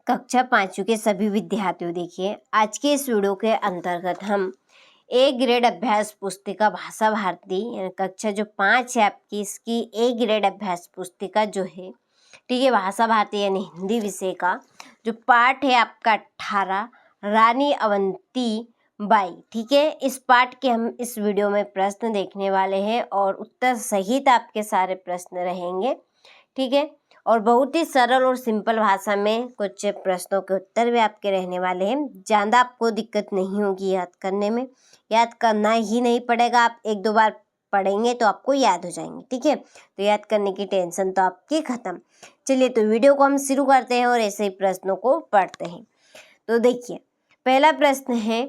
कक्षा 5वीं के सभी विद्यार्थियों, देखिए आज के इस वीडियो के अंतर्गत हम ए ग्रेड अभ्यास पुस्तिका भाषा भारती यानी कक्षा जो 5 है आपकी, इसकी ए ग्रेड अभ्यास पुस्तिका जो है, ठीक है, भाषा भारती यानी हिंदी विषय का जो पाठ है आपका 18 रानी अवंती बाई, ठीक है। इस पाठ के हम इस वीडियो में प्रश्न देखने वाले हैं और उत्तर सहित आपके सारे प्रश्न रहेंगे, ठीक है। और बहुत ही सरल और सिंपल भाषा में कुछ प्रश्नों के उत्तर भी आपके रहने वाले हैं। ज़्यादा आपको दिक्कत नहीं होगी याद करने में, याद करना ही नहीं पड़ेगा, आप 1-2 बार पढ़ेंगे तो आपको याद हो जाएंगे, ठीक है। तो याद करने की टेंशन तो आपकी खत्म। चलिए तो वीडियो को हम शुरू करते हैं और ऐसे ही प्रश्नों को पढ़ते हैं। तो देखिए पहला प्रश्न है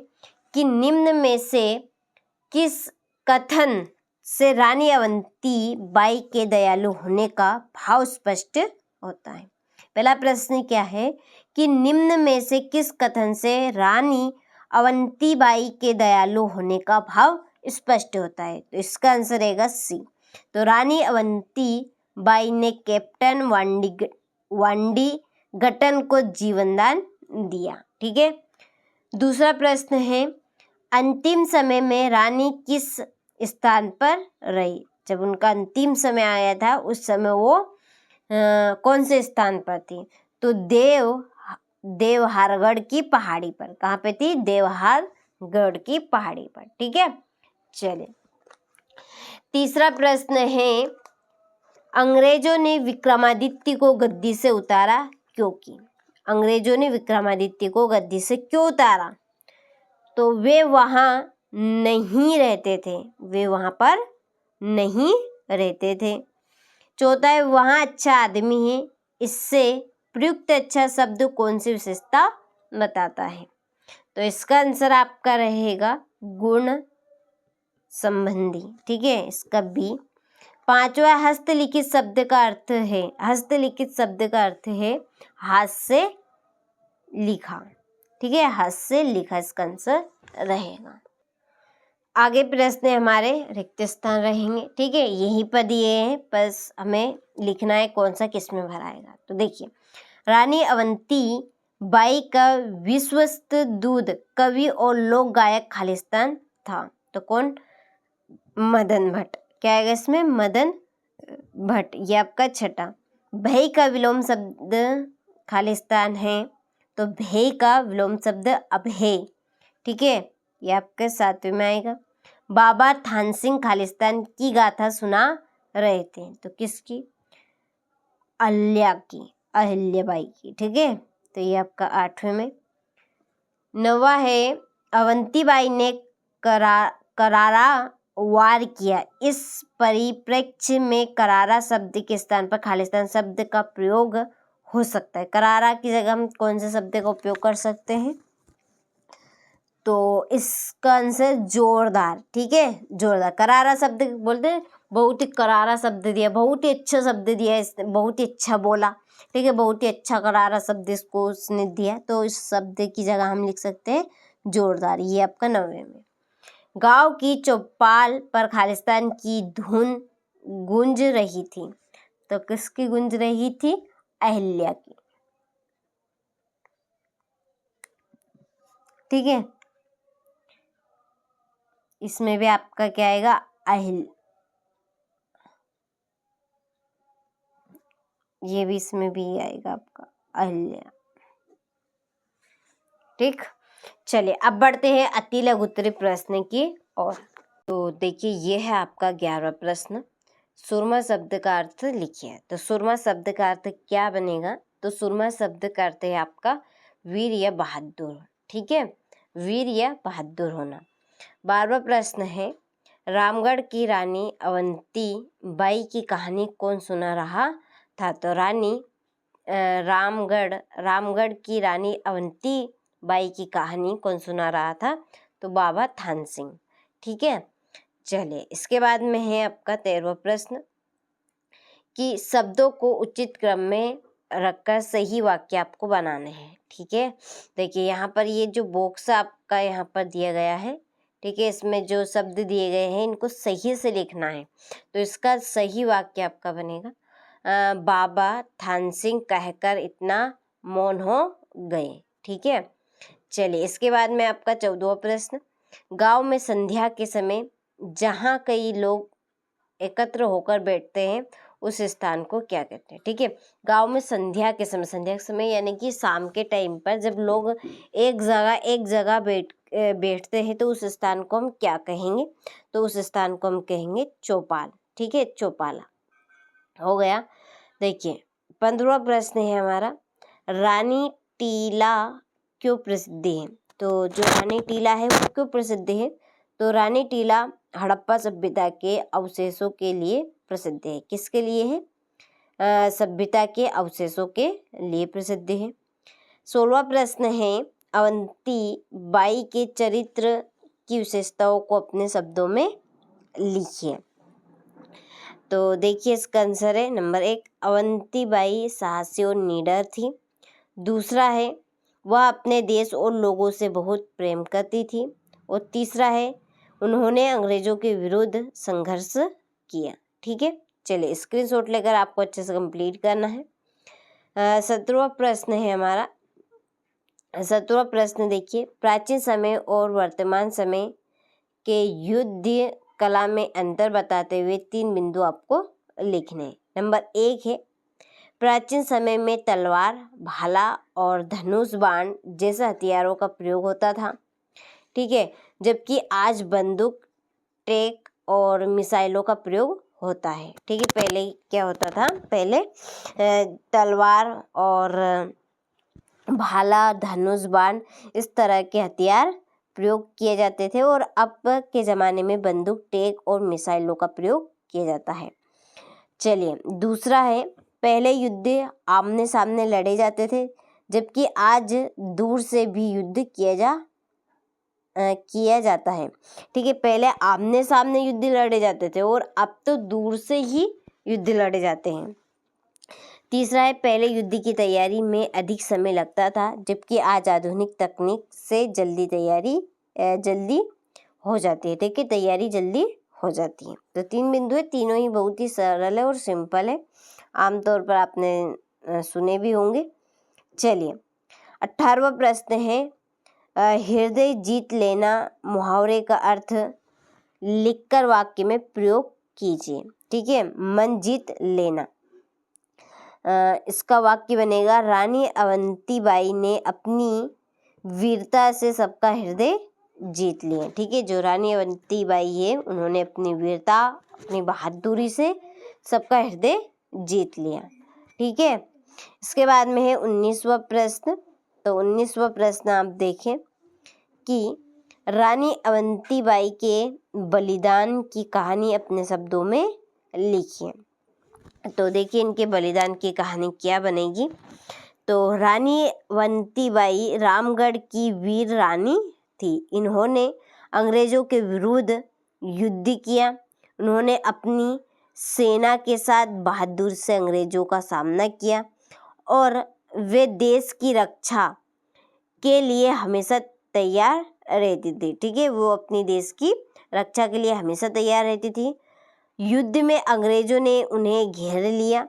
कि निम्न में से किस कथन से रानी अवंती बाई के दयालु होने का भाव स्पष्ट होता है। पहला प्रश्न क्या है कि निम्न में से किस कथन से रानी अवंती बाई के दयालु होने का भाव स्पष्ट होता है। तो इसका आंसर रहेगा सी। तो रानी अवंती बाई ने कैप्टन वांडी गटन को जीवनदान दिया, ठीक है। दूसरा प्रश्न है अंतिम समय में रानी किस स्थान पर रही। जब उनका अंतिम समय आया था उस समय वो कौन से स्थान पर थी। तो देवहारगढ़ की पहाड़ी पर। कहाँ पे थी? देवहारगढ़ की पहाड़ी पर, ठीक है। चलिए तीसरा प्रश्न है अंग्रेजों ने विक्रमादित्य को गद्दी से उतारा क्योंकि। अंग्रेजों ने विक्रमादित्य को गद्दी से क्यों उतारा? तो वे वहाँ नहीं रहते थे, वे वहाँ पर नहीं रहते थे। चौथा है वहाँ अच्छा आदमी है, इससे प्रयुक्त अच्छा शब्द कौन सी विशेषता बताता है। तो इसका आंसर आपका रहेगा गुण संबंधी, ठीक है, इसका बी। पांचवा हस्तलिखित शब्द का अर्थ है, हस्तलिखित शब्द का अर्थ है हाथ से लिखा, ठीक है, हाथ से लिखा इसका आंसर रहेगा। आगे प्रश्न हमारे रिक्त स्थान रहेंगे, ठीक है, यहीं पर दिए हैं, बस हमें लिखना है कौन सा किस में भराएगा। तो देखिए रानी अवंती बाई का विश्वस्त दूध कवि और लोक गायक खालिस्तान था। तो कौन? मदन भट्ट। क्या आएगा इसमें? मदन भट्ट। ये आपका छठा। भई का विलोम शब्द खालिस्तान है, तो भय का विलोम शब्द अभय, ठीक है, ये आपके 7वें में आएगा। बाबा थान सिंह खालिस्तान की गाथा सुना रहे थे, तो किसकी? अहिल्याबाई की, ठीक है, तो ये आपका 8वें में। 9वां है अवंतीबाई ने करारा वार किया। इस परिप्रेक्ष्य में करारा शब्द के स्थान पर खालिस्तान शब्द का प्रयोग हो सकता है। करारा की जगह हम कौन से शब्द का उपयोग कर सकते हैं? तो इसका आंसर जोरदार, ठीक है, जोरदार। करारा शब्द बोलते हैं, बहुत ही करारा शब्द दिया, बहुत ही अच्छा शब्द दिया, इसने बहुत ही अच्छा बोला, ठीक है, बहुत ही अच्छा करारा शब्द इसको उसने दिया। तो इस शब्द की जगह हम लिख सकते हैं जोरदार। ये आपका 9वें में। गांव की चौपाल पर खालिस्तान की धुन गूंज रही थी, तो किसकी गूंज रही थी? अहिल्या की, ठीक है, इसमें भी आपका क्या आएगा? ये भी इसमें भी आएगा आपका अहिल्या, ठीक। चलिए अब बढ़ते हैं अति लघु उत्तरीय प्रश्न की ओर। तो देखिए ये है आपका 11वां प्रश्न। सुरमा शब्द का अर्थ लिखिए। तो सुरमा शब्द का अर्थ क्या बनेगा? तो सुरमा शब्द का अर्थ है आपका वीर या बहादुर, ठीक है, वीर या बहादुर होना। 12वां प्रश्न है रामगढ़ की रानी अवंती बाई की कहानी कौन सुना रहा था। तो रामगढ़ की रानी अवंती बाई की कहानी कौन सुना रहा था? तो बाबा थान सिंह, ठीक है। चलिए इसके बाद में है आपका 13वां प्रश्न कि शब्दों को उचित क्रम में रखकर सही वाक्य आपको बनाने हैं, ठीक है। देखिए यहाँ पर ये जो बॉक्स आपका यहाँ पर दिया गया है, ठीक है, इसमें जो शब्द दिए गए हैं इनको सही से लिखना है। तो इसका सही वाक्य आपका बनेगा बाबा थान सिंह कहकर इतना मौन हो गए। ठीक है, चलिए इसके बाद में आपका 14वां प्रश्न, गांव में संध्या के समय जहां कई लोग एकत्र होकर बैठते हैं उस स्थान को क्या कहते हैं। ठीक है, गांव में संध्या के समय, संध्या के समय यानी कि शाम के टाइम पर जब लोग एक जगह बैठते हैं तो उस स्थान को हम क्या कहेंगे, तो उस स्थान को हम कहेंगे चौपाल। ठीक है, चौपाला हो गया। देखिए 15वां प्रश्न है हमारा, रानी टीला क्यों प्रसिद्ध है। तो जो रानी टीला है वो क्यों प्रसिद्ध है, तो रानी टीला हड़प्पा सभ्यता के अवशेषों के लिए प्रसिद्ध है। किसके लिए है, सभ्यता के अवशेषों के लिए प्रसिद्ध है। 16वां प्रश्न है, अवंती बाई के चरित्र की विशेषताओं को अपने शब्दों में लिखिए। तो देखिए इसका आंसर है नंबर 1, अवंती बाई साहसी और निडर थी। दूसरा है, वह अपने देश और लोगों से बहुत प्रेम करती थी। और तीसरा है, उन्होंने अंग्रेजों के विरुद्ध संघर्ष किया। ठीक है, चलिए स्क्रीनशॉट लेकर आपको अच्छे से कंप्लीट करना है। 17वां प्रश्न है हमारा, 17वां प्रश्न देखिए, प्राचीन समय और वर्तमान समय के युद्ध कला में अंतर बताते हुए 3 बिंदु आपको लिखने हैं। नंबर 1 है, प्राचीन समय में तलवार, भाला और धनुष बाण जैसे हथियारों का प्रयोग होता था। ठीक है, जबकि आज बंदूक, टैंक और मिसाइलों का प्रयोग होता है। ठीक है, पहले क्या होता था, पहले तलवार और भाला, धनुष बाण इस तरह के हथियार प्रयोग किए जाते थे और अब के ज़माने में बंदूक, टैंक और मिसाइलों का प्रयोग किया जाता है। चलिए दूसरा है, पहले युद्ध आमने सामने लड़े जाते थे, जबकि आज दूर से भी युद्ध किया जाता है। ठीक है, पहले आमने सामने युद्ध लड़े जाते थे और अब तो दूर से ही युद्ध लड़े जाते हैं। तीसरा है, पहले युद्ध की तैयारी में अधिक समय लगता था, जबकि आज आधुनिक तकनीक से जल्दी हो जाती है। ठीक है, तैयारी जल्दी हो जाती है। तो 3 बिंदु है, तीनों ही बहुत ही सरल है और सिंपल है, आमतौर पर आपने सुने भी होंगे। चलिए 18वां प्रश्न है, हृदय जीत लेना मुहावरे का अर्थ लिखकर वाक्य में प्रयोग कीजिए। ठीक है, मन जीत लेना, इसका वाक्य बनेगा, रानी अवंतीबाई ने अपनी वीरता से सबका हृदय जीत लिया। ठीक है, जो रानी अवंतीबाई है उन्होंने अपनी वीरता, अपनी बहादुरी से सबका हृदय जीत लिया। ठीक है, इसके बाद में है 19वां प्रश्न। तो 19वां प्रश्न आप देखें कि रानी अवंतीबाई के बलिदान की कहानी अपने शब्दों में लिखिए। तो देखिए इनके बलिदान की कहानी क्या बनेगी। तो रानी अवंतीबाई रामगढ़ की वीर रानी थी। इन्होंने अंग्रेजों के विरुद्ध युद्ध किया। उन्होंने अपनी सेना के साथ बहादुर से अंग्रेजों का सामना किया और वे देश की रक्षा के लिए हमेशा तैयार रहती थी। ठीक है, वो अपनी देश की रक्षा के लिए हमेशा तैयार रहती थी। युद्ध में अंग्रेजों ने उन्हें घेर लिया।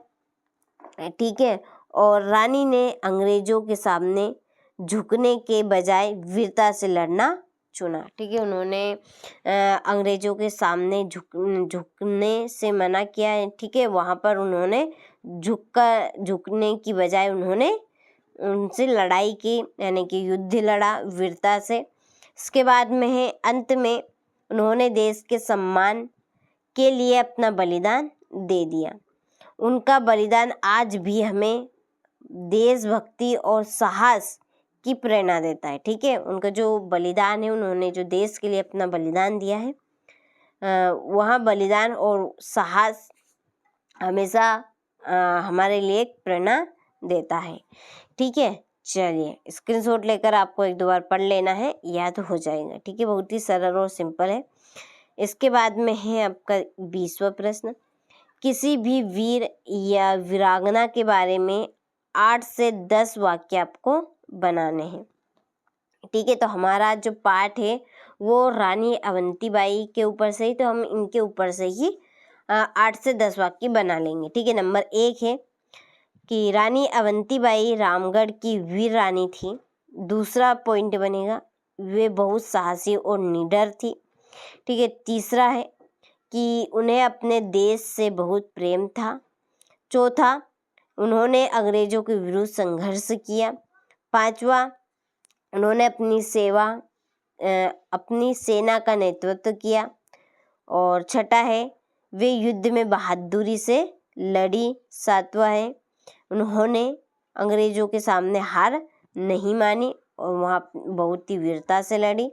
ठीक है, और रानी ने अंग्रेजों के सामने झुकने के बजाय वीरता से लड़ना चुना। ठीक है, उन्होंने अंग्रेजों के सामने झुकने से मना किया है। ठीक है, वहाँ पर उन्होंने झुकने की बजाय उन्होंने उनसे लड़ाई की, यानी कि युद्ध लड़ा वीरता से। इसके बाद में है अंत में उन्होंने देश के सम्मान के लिए अपना बलिदान दे दिया। उनका बलिदान आज भी हमें देशभक्ति और साहस की प्रेरणा देता है। ठीक है, उनका जो बलिदान है, उन्होंने जो देश के लिए अपना बलिदान दिया है, वह बलिदान और साहस हमेशा हमारे लिए एक प्रेरणा देता है। ठीक है, चलिए स्क्रीनशॉट लेकर आपको 1-2 बार पढ़ लेना है, याद हो जाएगा। ठीक है, बहुत ही सरल और सिंपल है। इसके बाद में है आपका 20वां प्रश्न, किसी भी वीर या वीरांगना के बारे में 8 से 10 वाक्य आपको बनाने हैं। ठीक है, तो हमारा जो पाठ है वो रानी अवंतीबाई के ऊपर से ही, तो हम इनके ऊपर से ही 8 से 10 वाक्य बना लेंगे। ठीक है, नंबर 1 है, कि रानी अवंतीबाई रामगढ़ की वीर रानी थी। दूसरा पॉइंट बनेगा वे बहुत साहसी और निडर थी। ठीक है। तीसरा है कि उन्हें अपने देश से बहुत प्रेम था। चौथा, उन्होंने अंग्रेजों के विरुद्ध संघर्ष किया। पांचवा, उन्होंने अपनी सेना का नेतृत्व किया। और छठा है वे युद्ध में बहादुरी से लड़ी। सातवां है उन्होंने अंग्रेजों के सामने हार नहीं मानी और वहाँ बहुत ही वीरता से लड़ी।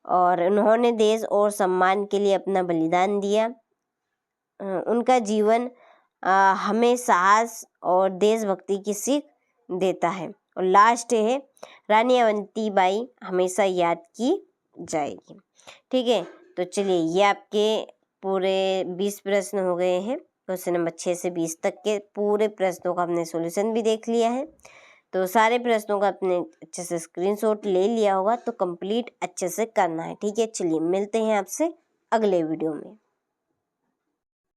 और उन्होंने देश और सम्मान के लिए अपना बलिदान दिया। उनका जीवन हमें साहस और देशभक्ति की सीख देता है। और लास्ट है रानी अवंतीबाई हमेशा याद की जाएगी। ठीक है। तो चलिए ये आपके पूरे 20 प्रश्न हो गए हैं। क्वेश्चन नंबर 6 से 20 तक के पूरे प्रश्नों का हमने सॉल्यूशन भी देख लिया है। तो सारे प्रश्नों का अपने अच्छे से स्क्रीनशॉट ले लिया होगा तो कंप्लीट अच्छे से करना है। ठीक है। चलिए मिलते हैं आपसे अगले वीडियो में।